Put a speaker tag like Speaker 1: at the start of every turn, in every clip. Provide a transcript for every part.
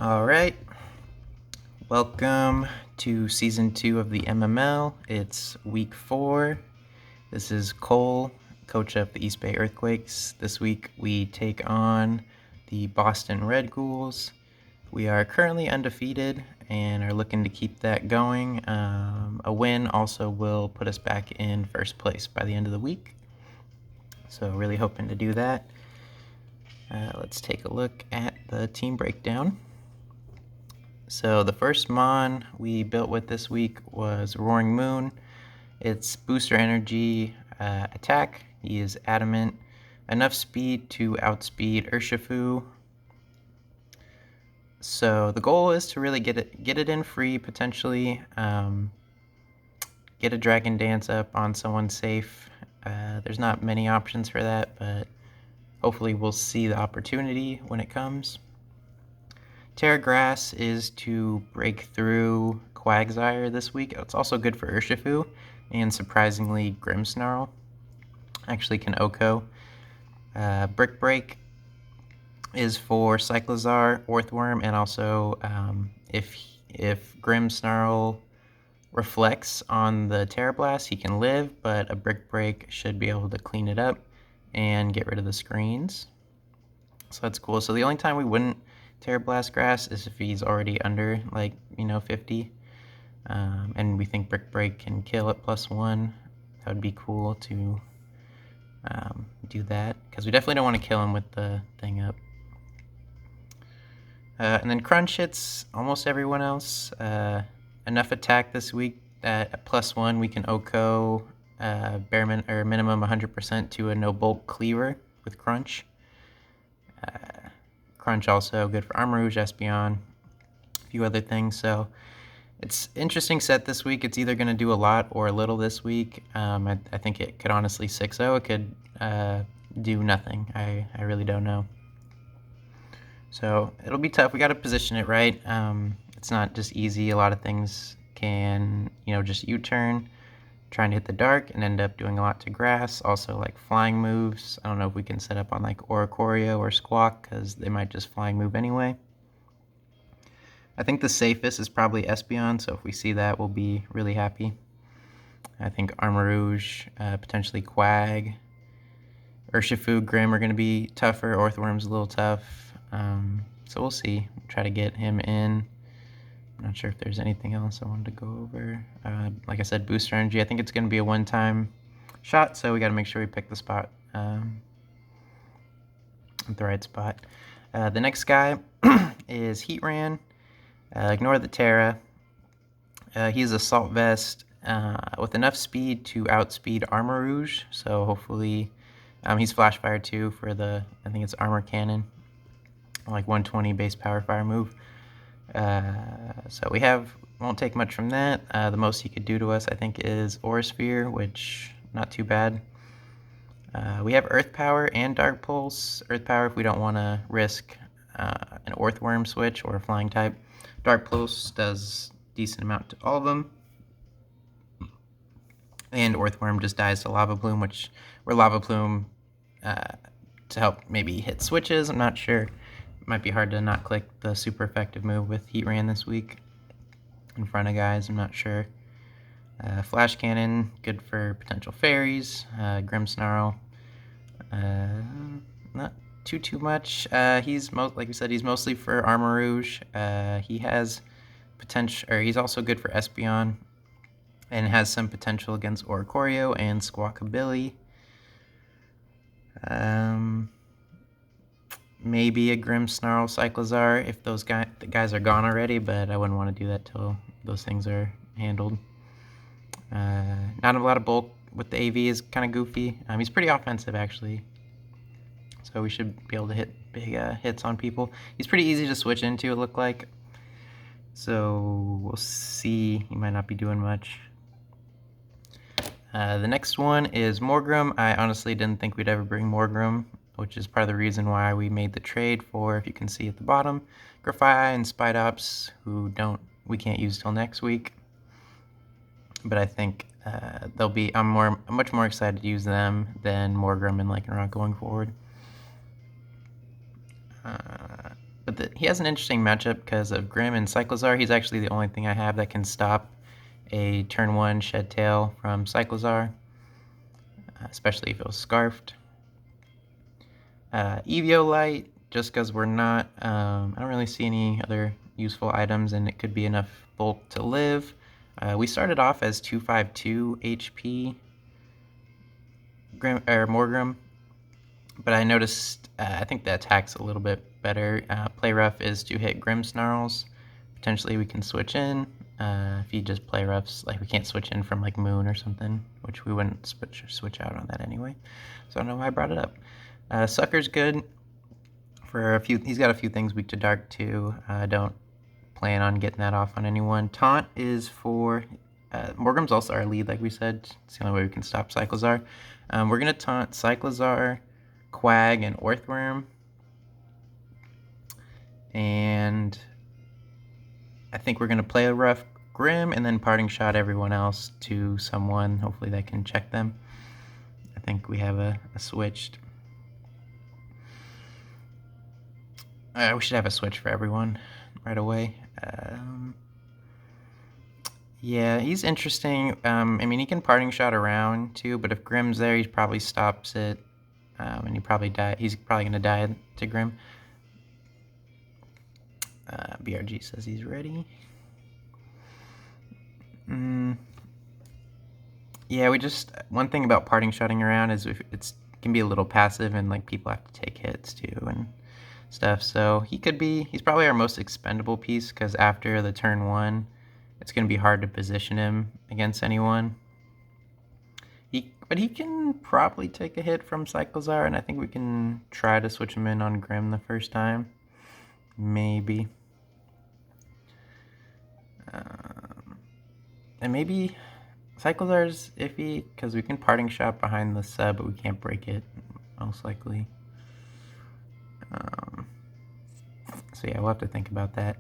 Speaker 1: All right, welcome to season 2 of the MML. It's week 4. This is Cole, coach of the East Bay Earthquakes. This week we take on the Boston Red Ghouls. We are currently undefeated and are looking to keep that going. A win also will put us back in first place by the end of the week. So really hoping to do that. Let's take a look at the team breakdown. So the first mon we built with this week was Roaring Moon. It's booster energy attack. He is adamant. Enough speed to outspeed Urshifu. So the goal is to really get it in free, potentially. Get a Dragon Dance up on someone safe. There's not many options for that, but hopefully we'll see the opportunity when it comes. Terra Grass is to break through Quagsire this week. It's also good for Urshifu, and surprisingly Grimmsnarl actually can OHKO. Brick Break is for Cyclizar, Orthworm, and also if Grimmsnarl reflects on the Terra Blast, he can live, but a Brick Break should be able to clean it up and get rid of the screens. So that's cool. So the only time we wouldn't Terra Blast Grass is if he's already under 50, and we think Brick Break can kill at +1. That would be cool to do that, because we definitely don't want to kill him with the thing up. And then Crunch hits almost everyone else. Enough attack this week that at +1 we can OHKO minimum 100% to a no bulk cleaver with Crunch. Crunch also good for Armarouge, Espeon, a few other things. So it's interesting set this week. It's either going to do a lot or a little this week. I think it could honestly 6-0. It could do nothing. I really don't know. So it'll be tough. We got to position it right. It's not just easy. A lot of things can, just U-turn, trying to hit the dark and end up doing a lot to grass. Also like flying moves. I don't know if we can set up on like Oricorio or Squawk, because they might just flying move anyway. I think the safest is probably Espeon, so if we see that, we'll be really happy. I think Armarouge, potentially Quag, Urshifu, Grimm are going to be tougher. Orthworm's a little tough. So we'll see. We'll try to get him in. I'm not sure if there's anything else I wanted to go over. Like I said, booster energy. I think it's going to be a one-time shot, so we got to make sure we pick the spot, at the right spot. The next guy is Heatran. Ignore the Terra. He's Assault Vest with enough speed to outspeed Armarouge, so hopefully he's Flash Fire too for the, I think it's Armor Cannon, like 120 base power fire move. So we won't take much from that. The most he could do to us, I think, is Aura Sphere, which not too bad. We have Earth Power and Dark Pulse. Earth Power if we don't want to risk an Orthworm switch or a flying type. Dark Pulse does decent amount to all of them. And Orthworm just dies to Lava Plume, which we're Lava Plume to help maybe hit switches. I'm not sure. It might be hard to not click the super effective move with Heatran this week in front of guys. I'm not sure. Flash Cannon, good for potential fairies. Grimmsnarl, not too much. He's like we said, he's mostly for Armarouge. He has potential, or he's also good for Espeon, and has some potential against Oricorio and Squawkabilly. Maybe a Grimmsnarl Cyclizar if those the guys are gone already, but I wouldn't want to do that till those things are handled. Not a lot of bulk with the AV is kind of goofy. He's pretty offensive actually, so we should be able to hit big hits on people. He's pretty easy to switch into, it looked like. So we'll see. He might not be doing much. The next one is Morgrem. I honestly didn't think we'd ever bring Morgrem, which is part of the reason why we made the trade for, if you can see at the bottom, Grafai and Spidops, who we can't use till next week. But I think I'm much more excited to use them than Morgrem and Lycanroc going forward. But he has an interesting matchup because of Grim and Cyclozar. He's actually the only thing I have that can stop a turn 1 Shed Tail from Cyclozar, especially if it was Scarfed. Eviolite, just because we're not, I don't really see any other useful items, and it could be enough bulk to live. We started off as 252 HP Morgrim, but I noticed, I think the attack's a little bit better. Play Rough is to hit Grim Snarls. Potentially we can switch in. If you just play Roughs, like we can't switch in from like Moon or something, which we wouldn't switch out on that anyway. So I don't know why I brought it up. Sucker's good for a few. He's got a few things weak to Dark too. Don't plan on getting that off on anyone. Taunt is for Morgrim's also our lead, like we said. It's the only way we can stop Cyclozar. We're gonna taunt Cyclozar, Quag, and Orthworm, and I think we're gonna play a rough Grim and then parting shot everyone else to someone. Hopefully that can check them. I think we have a switched. We should have a switch for everyone right away. Yeah, he's interesting. I mean, he can parting shot around too, but if Grim's there, he probably stops it, and he probably die. He's probably gonna die to Grim. BRG says he's ready. Yeah, one thing about parting shotting around is it can be a little passive, and like people have to take hits too and stuff. So he's probably our most expendable piece, because after the turn 1, it's going to be hard to position him against anyone. But he can probably take a hit from Cyclozar, and I think we can try to switch him in on Grim the first time. Maybe. And maybe Cyclozar's iffy, because we can parting shot behind the sub, but we can't break it, most likely. So yeah, we'll have to think about that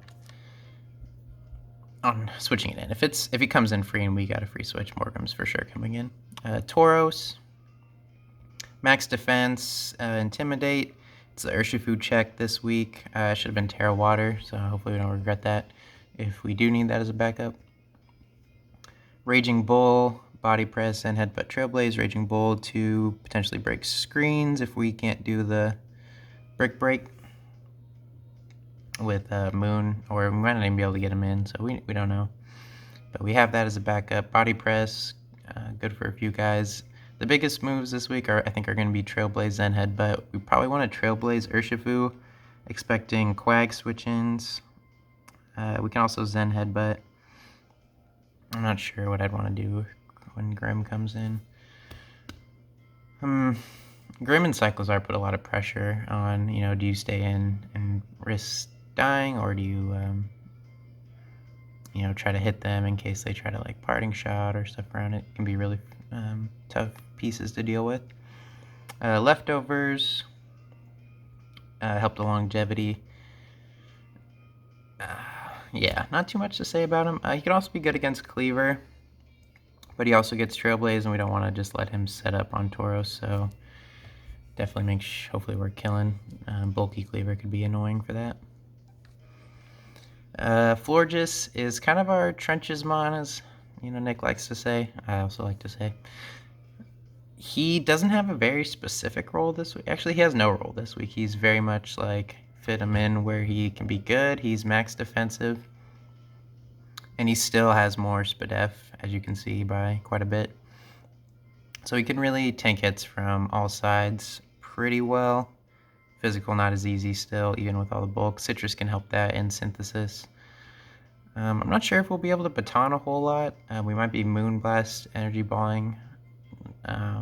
Speaker 1: on switching it in. If he comes in free and we got a free switch, Morgrim's for sure coming in. Tauros, max defense, intimidate. It's the Urshifu check this week. Should have been Terra Water, so hopefully we don't regret that if we do need that as a backup. Raging Bull, body press and headbutt Trailblaze. Raging Bull to potentially break screens if we can't do the brick break with Moon, or we might not even be able to get him in, so we don't know. But we have that as a backup. Body press, good for a few guys. The biggest moves this week I think are going to be Trailblaze, Zen Headbutt. We probably want to Trailblaze Urshifu, expecting Quag switch-ins. We can also Zen Headbutt. I'm not sure what I'd want to do when Grim comes in. Grim and Cyclozar put a lot of pressure on, do you stay in and risk dying, or do you, try to hit them in case they try to like parting shot or stuff around it. It can be really tough pieces to deal with. Leftovers help the longevity. Yeah, not too much to say about him. He can also be good against Cleaver, but he also gets Trailblaze, and we don't want to just let him set up on Tauros, so definitely hopefully we're killing. Bulky Cleaver could be annoying for that. Florges is kind of our trenches mon, as Nick likes to say. I also like to say. He doesn't have a very specific role this week. Actually, he has no role this week. He's very much like fit him in where he can be good. He's max defensive, and he still has more SPDF, as you can see, by quite a bit. So he can really tank hits from all sides pretty well. Physical not as easy still, even with all the bulk. Citrus can help that in synthesis. I'm not sure if we'll be able to baton a whole lot. We might be Moonblast, Energy Balling.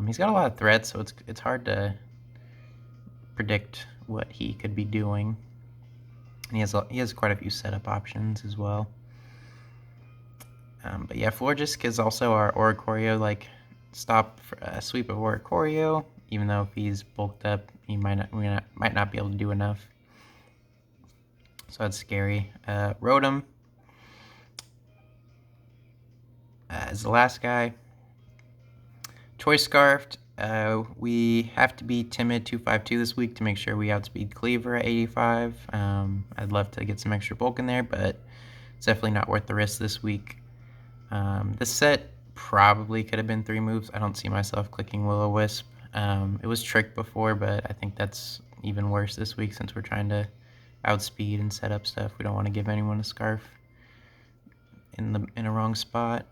Speaker 1: He's got a lot of threats, so it's hard to predict what he could be doing. And he has quite a few setup options as well. But yeah, Florges is also our Oricorio, like stop sweep of Oricorio. Even though if he's bulked up, he might not be able to do enough. So that's scary. Rotom is the last guy. Choice Scarfed We have to be timid 252 this week to make sure we outspeed Cleaver at 85. I'd love to get some extra bulk in there, but it's definitely not worth the risk this week. This set probably could have been 3 moves. I don't see myself clicking Will-O-Wisp. It was tricked before, but I think that's even worse this week since we're trying to outspeed and set up stuff. We don't want to give anyone a scarf in a wrong spot.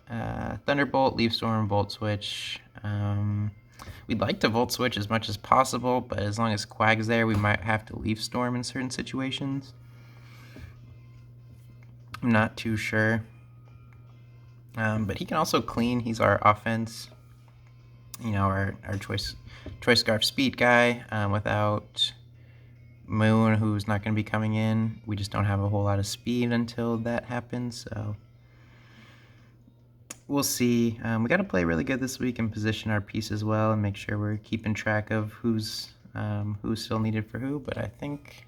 Speaker 1: Thunderbolt, Leaf Storm, Volt Switch. We'd like to Volt Switch as much as possible, but as long as Quag's there, we might have to Leaf Storm in certain situations. I'm not too sure. But he can also clean. He's our offense, you know, our choice scarf speed guy. Without Moon, who's not going to be coming in, we just don't have a whole lot of speed until that happens. So we'll see. We got to play really good this week and position our pieces well and make sure we're keeping track of who's still needed for who. But I think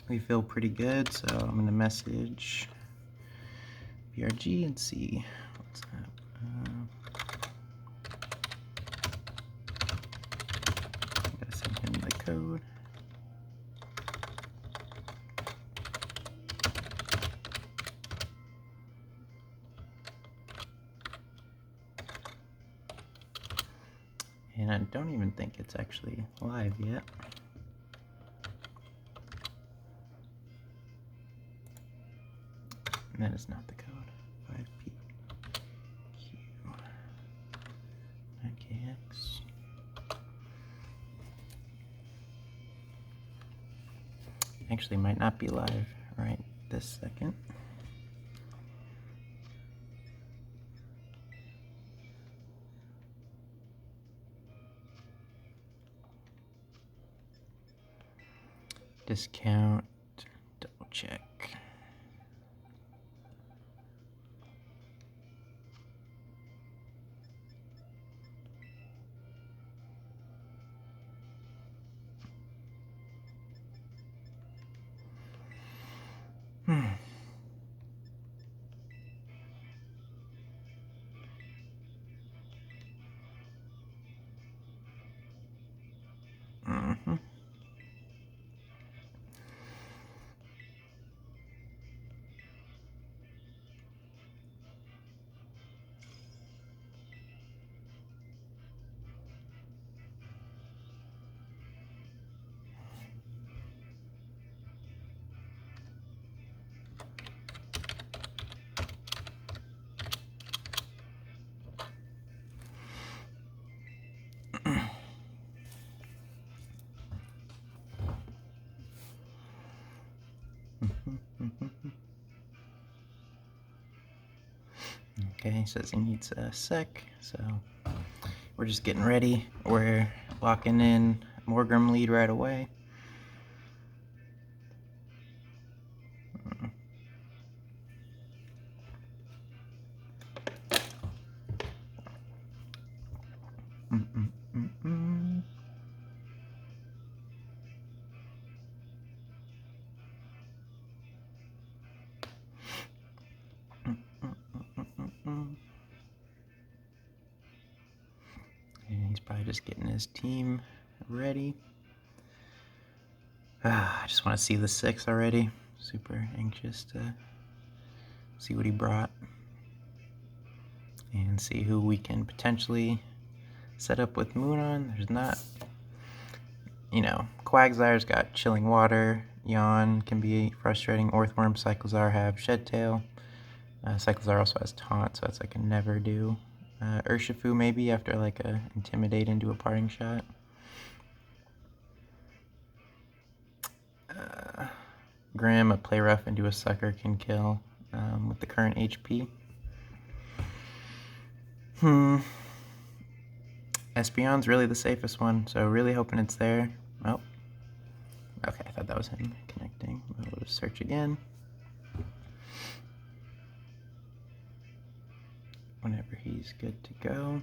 Speaker 1: we feel pretty good. So I'm going to message BRG and see what's up. Gotta send him the code. And I don't even think it's actually live yet. And that is not the code. 5PQ 9KX. Actually might not be live right this second. Discount, double check. Okay, he says he needs a sec, so we're just getting ready. We're locking in Morgrim lead right away. And he's probably just getting his team ready. I just want to see the 6 already. Super anxious to see what he brought and see who we can potentially set up with Moon on. There's not, you know, Quagsire's got Chilling Water. Yawn can be frustrating. Orthworm, Cyclozar have Shed Tail. Cyclozar also has Taunt, so that's like a never do. Urshifu maybe after like a Intimidate into a parting shot. Grim, a Play Rough into a Sucker can kill with the current HP. Espeon's really the safest one, so really hoping it's there. Oh, okay, I thought that was him connecting. We'll just search again. Whenever he's good to go.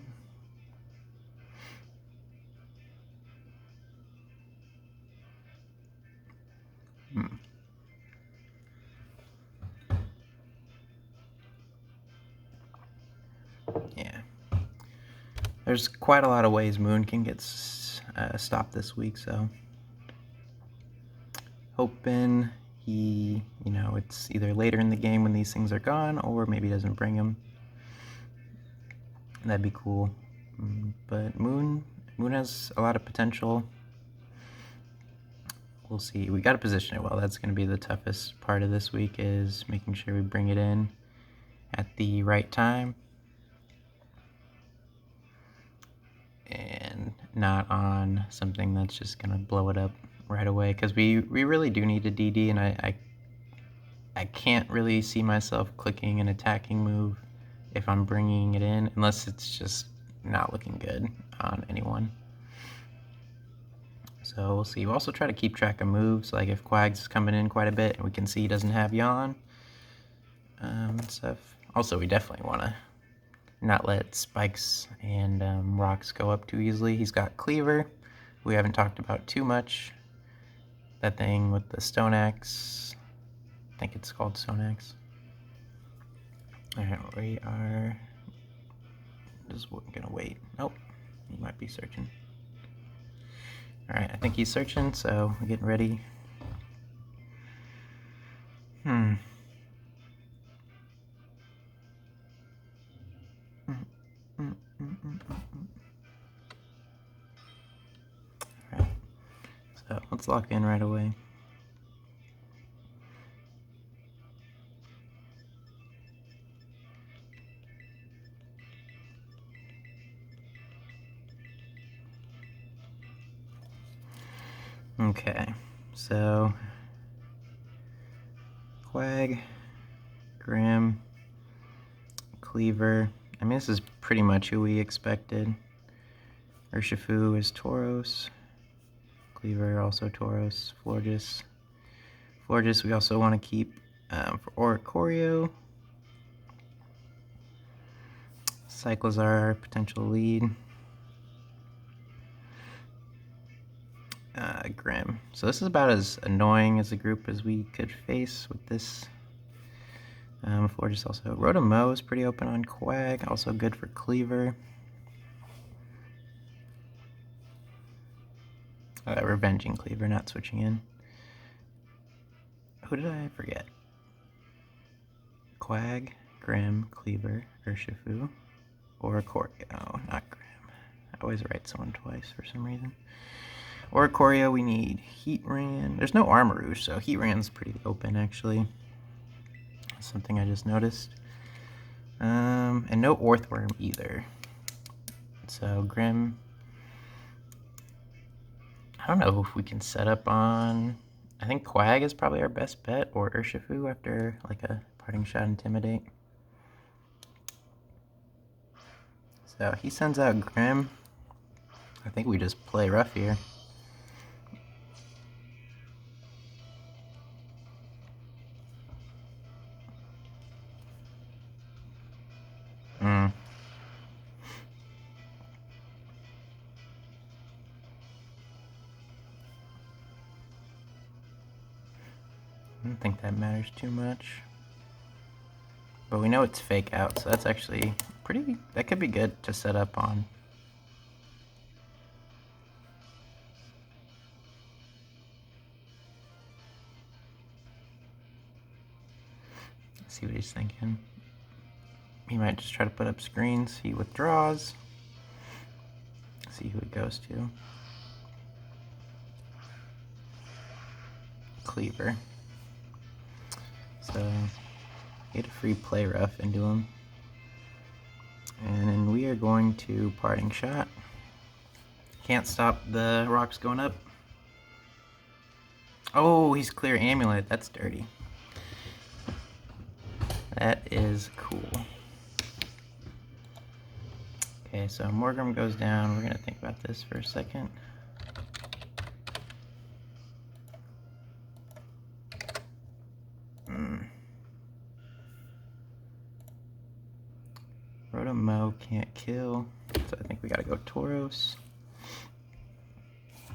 Speaker 1: Yeah. There's quite a lot of ways Moon can get stopped this week, so hoping he, it's either later in the game when these things are gone, or maybe doesn't bring them. That'd be cool. But Moon has a lot of potential. We'll see. We got to position it well. That's going to be the toughest part of this week, is making sure we bring it in at the right time and not on something that's just going to blow it up right away, because we really do need a DD, and I can't really see myself clicking an attacking move if I'm bringing it in, unless it's just not looking good on anyone. So we'll see. We'll also try to keep track of moves, like if Quag's coming in quite a bit and we can see he doesn't have Yawn and stuff. Also, we definitely want to not let spikes and rocks go up too easily. He's got Cleaver, we haven't talked about too much. That thing with the Stone Axe, I think it's called Stone Axe. Alright, we are just gonna wait. Nope, he might be searching. Alright, I think he's searching, so we're getting ready. Alright, so let's lock in right away. Okay, so Quag, Grim, Cleaver. I mean, this is pretty much who we expected. Urshifu is Tauros. Cleaver also Tauros. Florges. We also want to keep for Oricorio. Cycles are our potential lead. Grim. So this is about as annoying as a group as we could face with this. Florges also. Rotom is pretty open on Quag, also good for Cleaver. Revenging Cleaver, not switching in. Who did I forget? Quag, Grim, Cleaver, Urshifu, Oricorio. Oh, not Grim. I always write someone twice for some reason. Oricorio, we need Heatran. There's no Armarouge, so Heatran's pretty open, actually. That's something I just noticed. And no Orthworm either. So Grim. I don't know if we can set up on... I think Quag is probably our best bet, or Urshifu after like a parting shot Intimidate. So he sends out Grim. I think we just play rough here. I don't think that matters too much. But we know it's fake out, so that's actually pretty... That could be good to set up on. Let's see what he's thinking. He might just try to put up screens. He withdraws. See who it goes to. Cleaver. So get a free play rough into him. And then we are going to parting shot. Can't stop the rocks going up. Oh, he's clear amulet. That's dirty. That is cool. Okay, so Morgrim goes down. We're gonna think about this for a second. Rotom can't kill, so I think we gotta go Tauros. How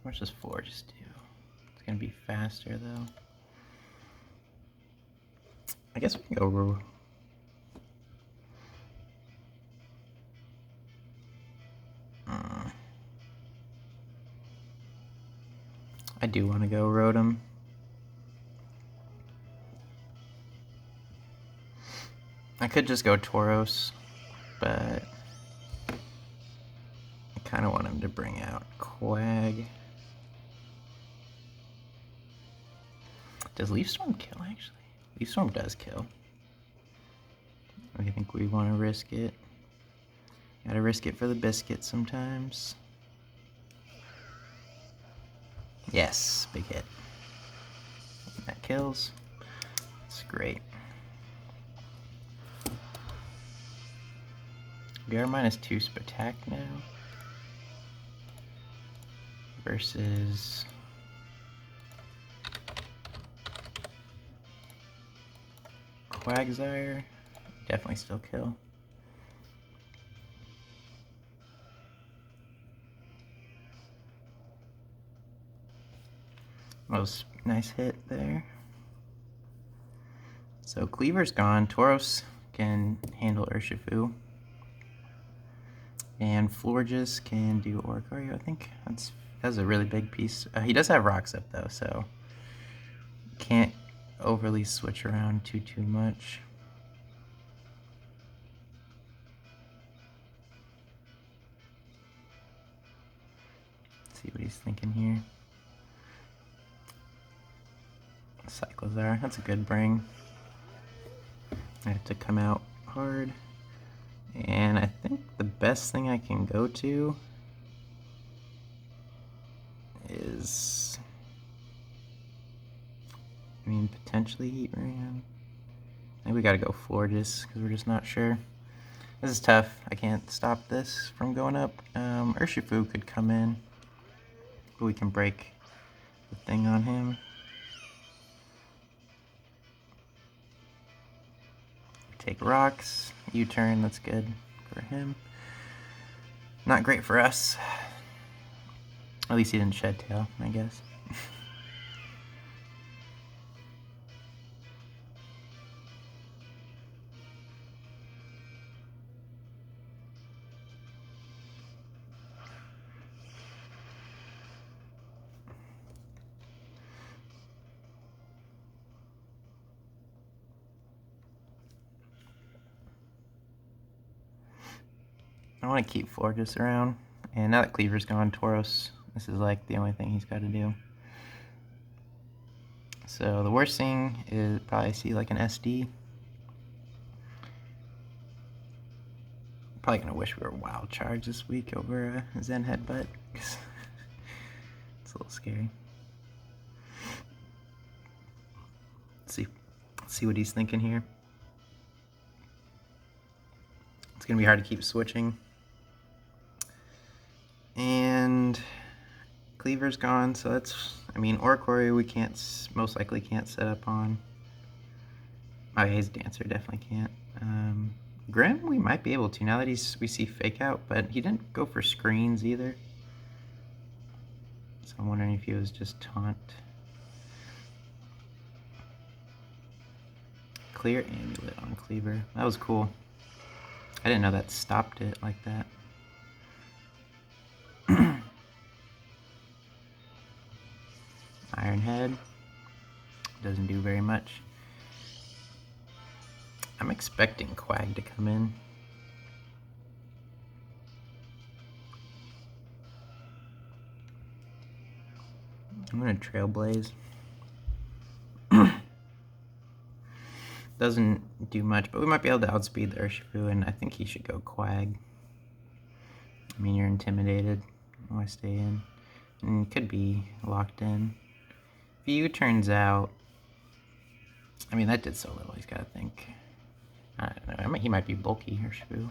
Speaker 1: much does Florges do? It's gonna be faster though. I guess we can go I do want to go Rotom. I could just go Tauros, but I kind of want him to bring out Quag. Does Leaf Storm kill, actually? Leaf Storm does kill. I think we want to risk it. Gotta risk it for the biscuit sometimes. Yes, big hit. That kills. That's great. We are -2 Spatak now. Versus Quagsire. Definitely still kill. That was a nice hit there. So Cleaver's gone. Tauros can handle Urshifu. And Florges can do Oricorio, I think. That's a really big piece. He does have rocks up though, so can't overly switch around too much. Let's see what he's thinking here. Cyclozar, that's a good bring. I have to come out hard. And I think the best thing I can go to is, I mean, potentially Heatran. I think we gotta go Florges because we're just not sure. This is tough. I can't stop this from going up. Urshifu could come in, but we can break the thing on him. Take rocks, U-turn, that's good for him. Not great for us. At least he didn't shed tail, I guess. I want to keep Florges around, and now that Cleaver's gone, Tauros, this is like the only thing he's got to do. So the worst thing is probably see like an SD. Probably gonna wish we were Wild Charge this week over Zen Headbutt, because it's a little scary. Let's see what he's thinking here. It's gonna be hard to keep switching. And Cleaver's gone, so that's, I mean, Oricorio we most likely can't set up on. Oh, Haze Dancer definitely can't. Grim we might be able to now that we see Fake Out, but he didn't go for screens either. So I'm wondering if he was just taunt. Clear Amulet on Cleaver. That was cool. I didn't know that stopped it like that. Iron Head doesn't do very much. I'm expecting Quag to come in. I'm gonna Trailblaze. Doesn't do much, but we might be able to outspeed the Urshifu, and I think he should go Quag. I mean, you're intimidated. Why stay in? And could be locked in. If U turns out, I mean, that did so little. He's got to think. I don't know. I mean, he might be bulky, Urshifu.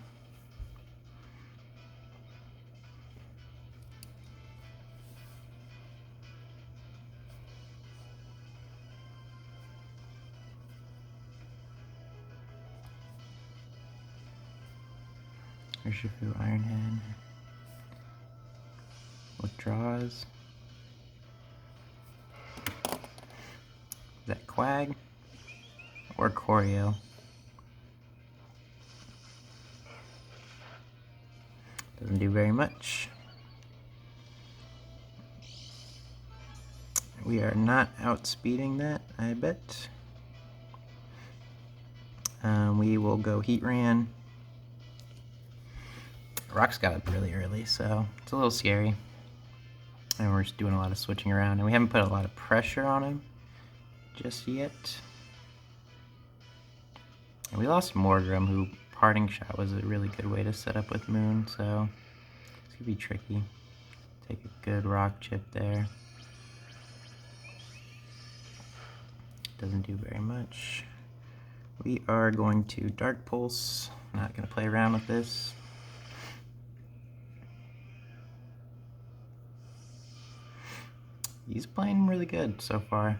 Speaker 1: Urshifu, Iron Head. Withdraws. Is that Quag? Or Choreo? Doesn't do very much. We are not outspeeding that, I bet. We will go Heat Ran. Rock's got up really early, so it's a little scary. And we're just doing a lot of switching around, and we haven't put a lot of pressure on him just yet. And we lost Morgrim, who parting shot was a really good way to set up with Moon, so it's gonna be tricky. Take a good rock chip there. Doesn't do very much. We are going to Dark Pulse. Not gonna play around with this. He's playing really good so far.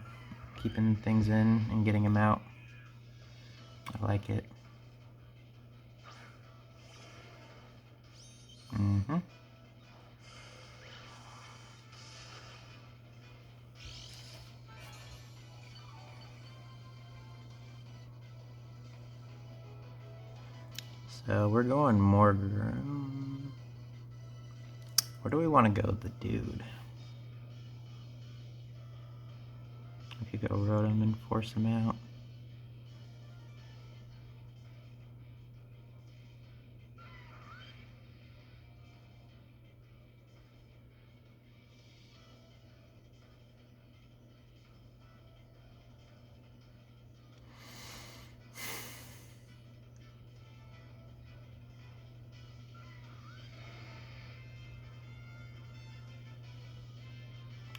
Speaker 1: Keeping things in and getting him out. I like it. So we're going Morgrim. Where do we want to go, the dude? We could go Rotom and force him out.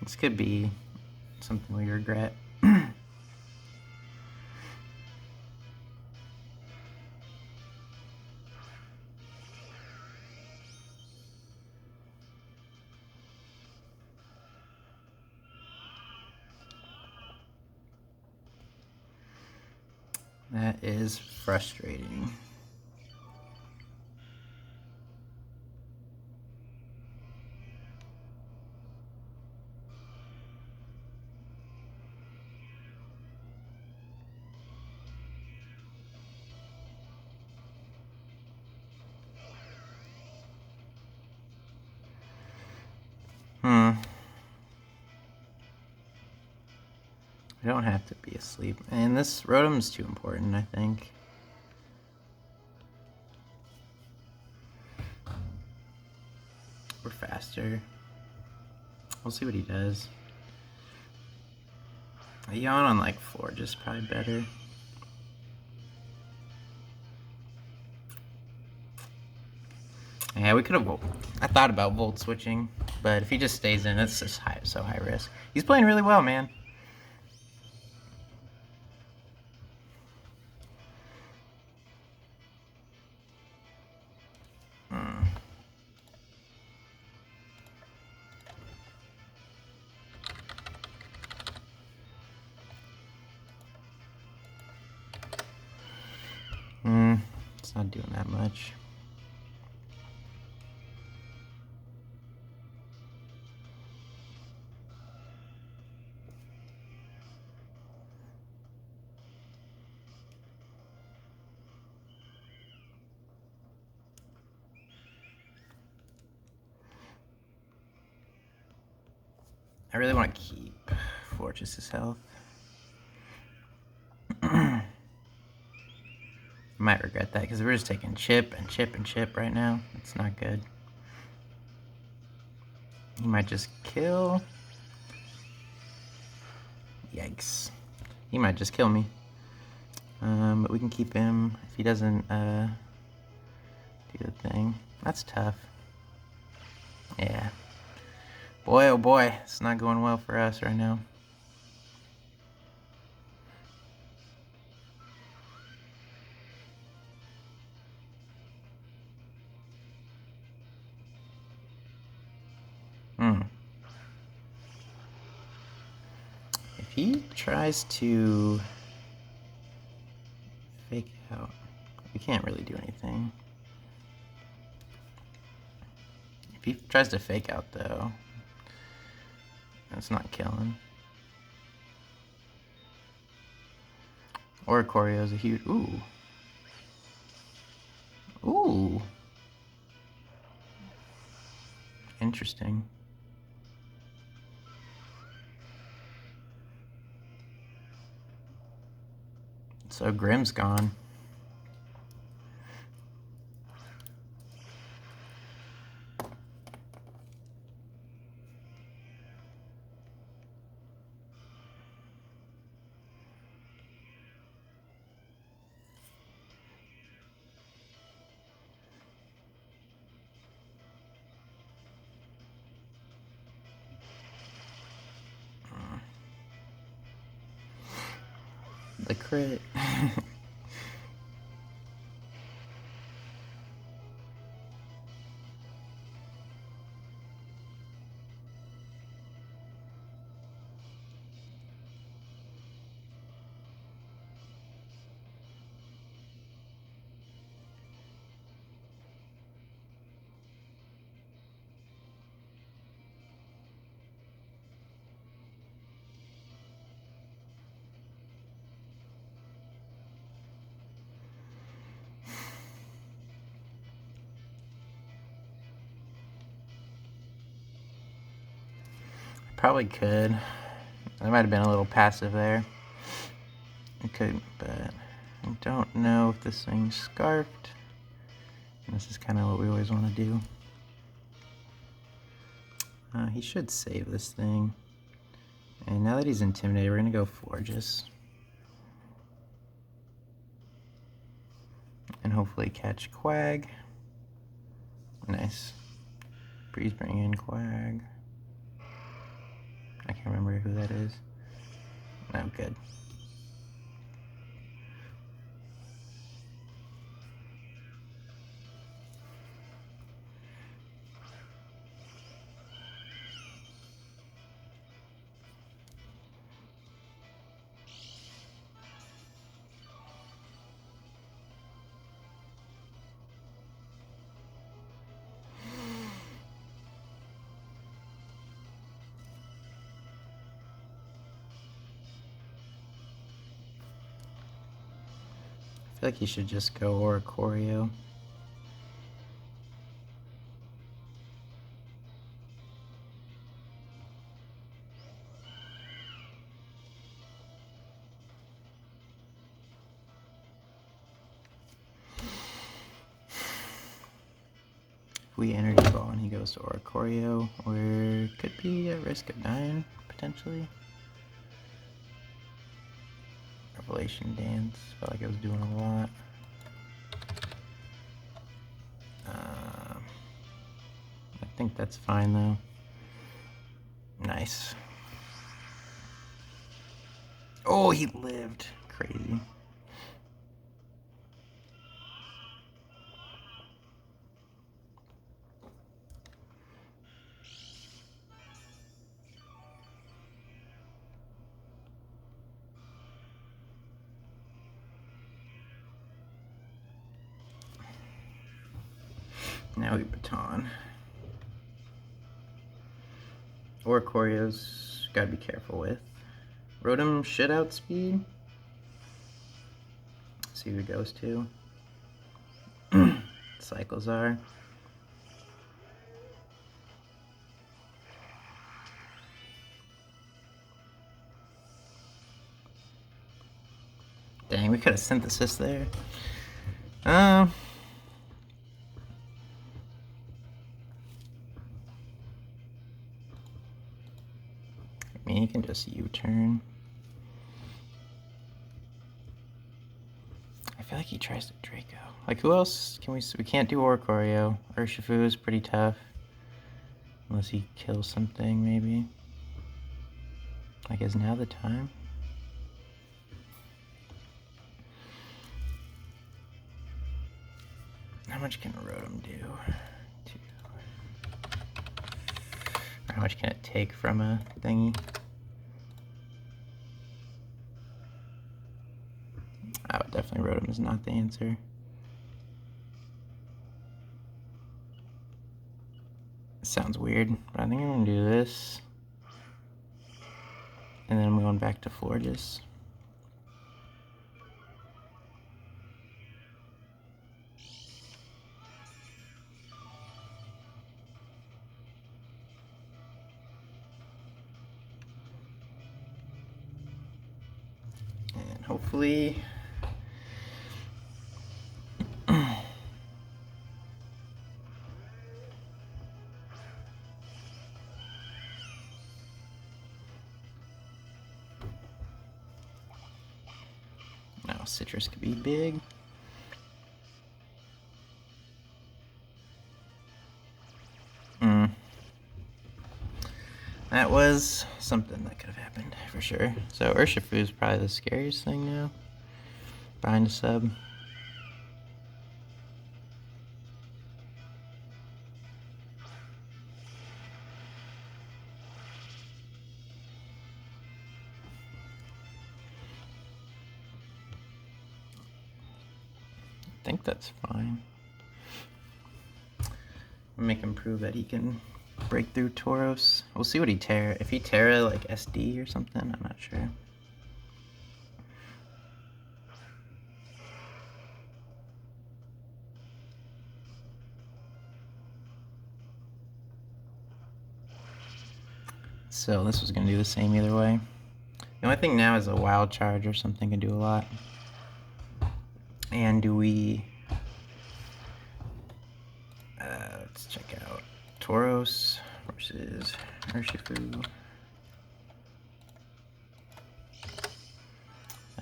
Speaker 1: This could be something we regret. That is frustrating. I don't have to be asleep. And this Rotom's too important, I think. We're faster. We'll see what he does. A yawn on like Forge is probably better. Yeah, we could have. I thought about Volt switching, but if he just stays in, it's just so high risk. He's playing really well, man. It's not doing that much. I really want to keep Fortress's health. I might regret that because we're just taking chip and chip and chip right now. It's not good. He might just kill. Yikes. He might just kill me. But we can keep him if he doesn't do the thing. That's tough. Yeah. Boy, oh boy, it's not going well for us right now. If he tries to fake out, we can't really do anything. If he tries to fake out though, that's not killing. Or Corio's a huge. Ooh. Ooh. Interesting. So Grimm's gone. The crit. Probably could. I might have been a little passive there. I could, but I don't know if this thing's scarfed. And this is kind of what we always want to do. He should save this thing. And now that he's intimidated, we're going to go Forges. And hopefully catch Quag. Nice. Breeze bring in Quag. I can't remember who that is. No, good. I feel like he should just go Oricorio. If we energy ball and he goes to Oricorio, we could be at risk of dying, potentially. Revelation Dance, felt like I was doing a lot. I think that's fine though. Nice. Oh, he lived. Crazy. Now we baton. Oricorios, gotta be careful with. Rotom should outspeed. See who it goes to. Cycles are. Dang, we could have synthesis there. I mean, you can just U-turn. I feel like he tries to Draco. Like, who else can we can't do Oricorio. Urshifu is pretty tough. Unless he kills something, maybe. Like, is now the time? How much can Rotom do? How much can it take from a thingy? Oh, definitely Rotom is not the answer. Sounds weird, but I think I'm gonna do this. And then I'm going back to Florges. And hopefully Citrus could be big. That was something that could have happened for sure. So Urshifu is probably the scariest thing now. Behind a sub. I think that's fine. Make him prove that he can break through Tauros. We'll see what he Terra. If he Terra like SD or something, I'm not sure. So this was gonna do the same either way. The only thing now is a wild charge or something can do a lot. And do we... let's check out Tauros versus Urshifu.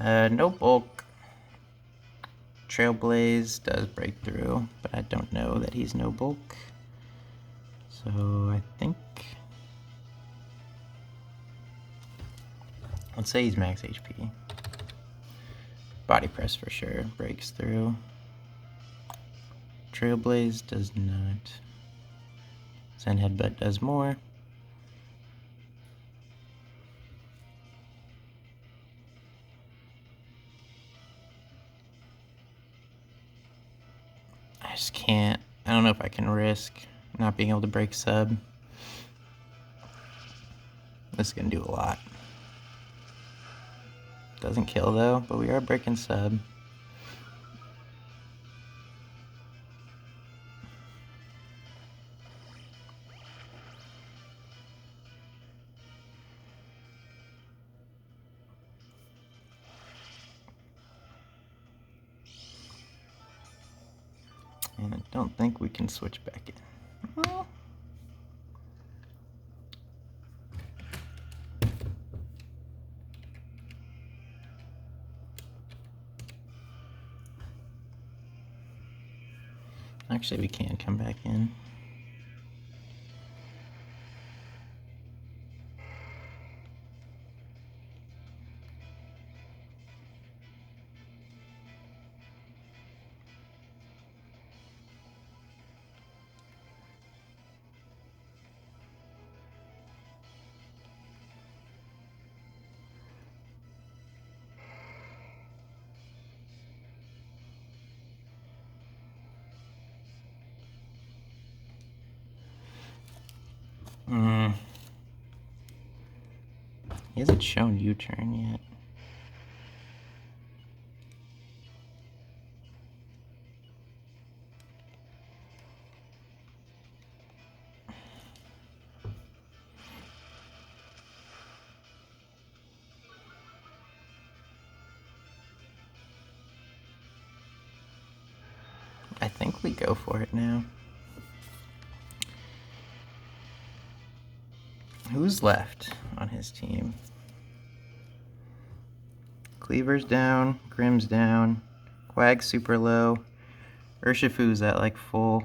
Speaker 1: No bulk. Trailblaze does break through, but I don't know that he's no bulk. So I think... let's say he's max HP. Body press for sure breaks through. Trailblaze does not. Zen Headbutt does more. I just can't. I don't know if I can risk not being able to break sub. This is gonna do a lot. Doesn't kill though, but we are breaking sub. And I don't think we can switch back in. Well, actually, we can come back in. He hasn't shown U-turn yet. I think we go for it now. Who's left on his team? Cleaver's down, Grimm's down, Quag's super low, Urshifu's at like full,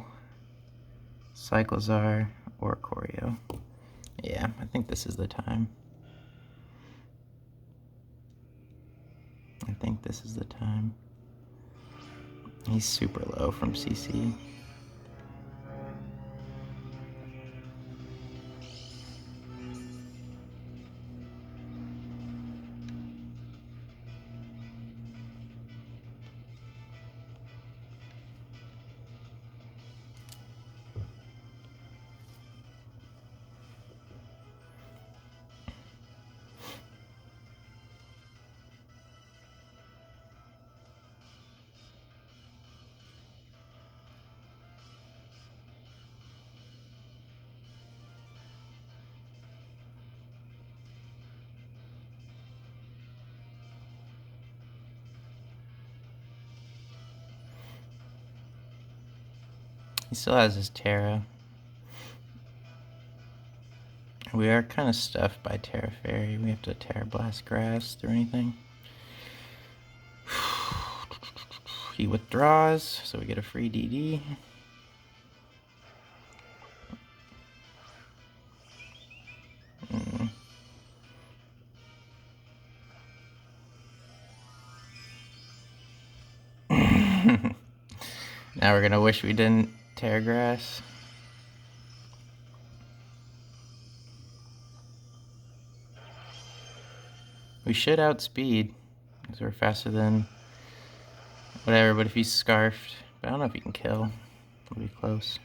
Speaker 1: Cyclozar or Choreo. Yeah, I think this is the time. I think this is the time. He's super low from CC. He still has his Terra. We are kind of stuffed by Terra Fairy. We have to Terra Blast Grass or anything. He withdraws, so we get a free DD. Now we're gonna wish we didn't tear grass. We should outspeed, because we're faster than whatever, but if he's scarfed, but I don't know if he can kill. It'll be close.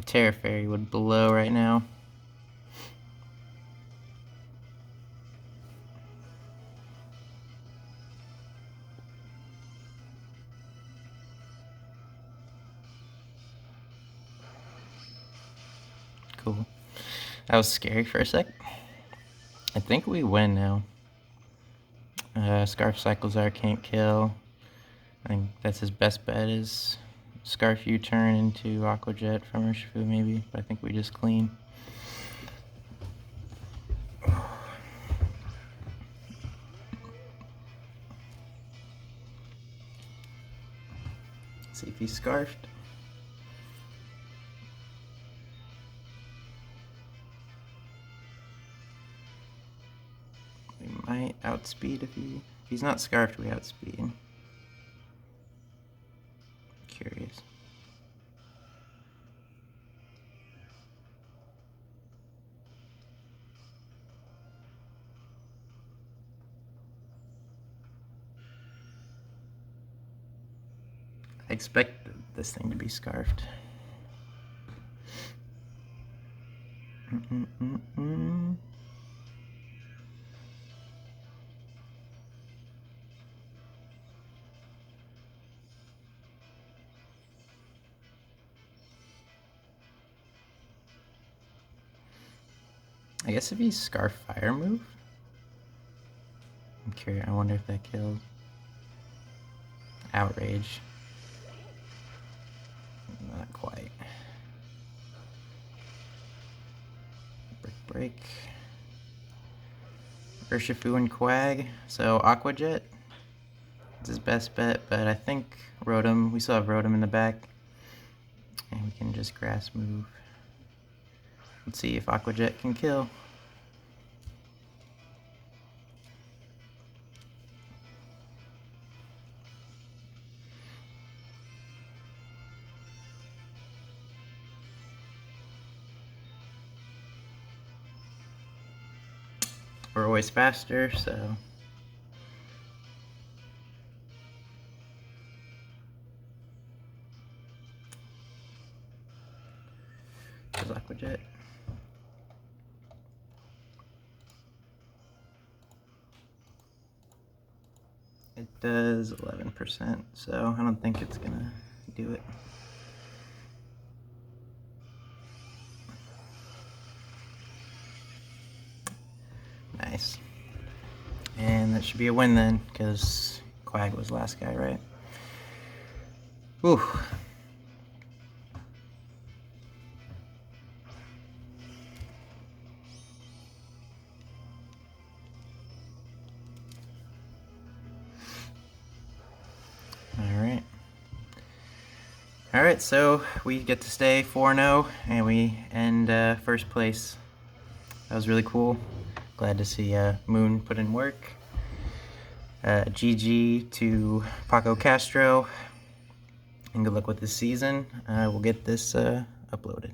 Speaker 1: Terra Fairy would blow right now. Cool. That was scary for a sec. I think we win now. Scarf Cyclezar can't kill. I think that's his best bet is Scarf U-turn into Aqua Jet from Urshifu maybe, but I think we just clean. See if he's scarfed. We might outspeed if he's not scarfed, we outspeed. Curious. I expect this thing to be scarfed. I guess if he's Scarf Fire move? I'm curious, I wonder if that kills. Outrage. Not quite. Break. Urshifu and Quag. So Aqua Jet is his best bet, but I think Rotom, we still have Rotom in the back. And we can just grass move. Let's see if Aqua Jet can kill. We're always faster, so there's Aqua Jet. It does 11%, so I don't think it's gonna do it. Nice. And that should be a win then, because Quag was last guy, right? Whew. Alright, so we get to stay 4-0, and we end first place. That was really cool. Glad to see Moon put in work. GG to Paco Castro, and good luck with this season. We'll get this uploaded.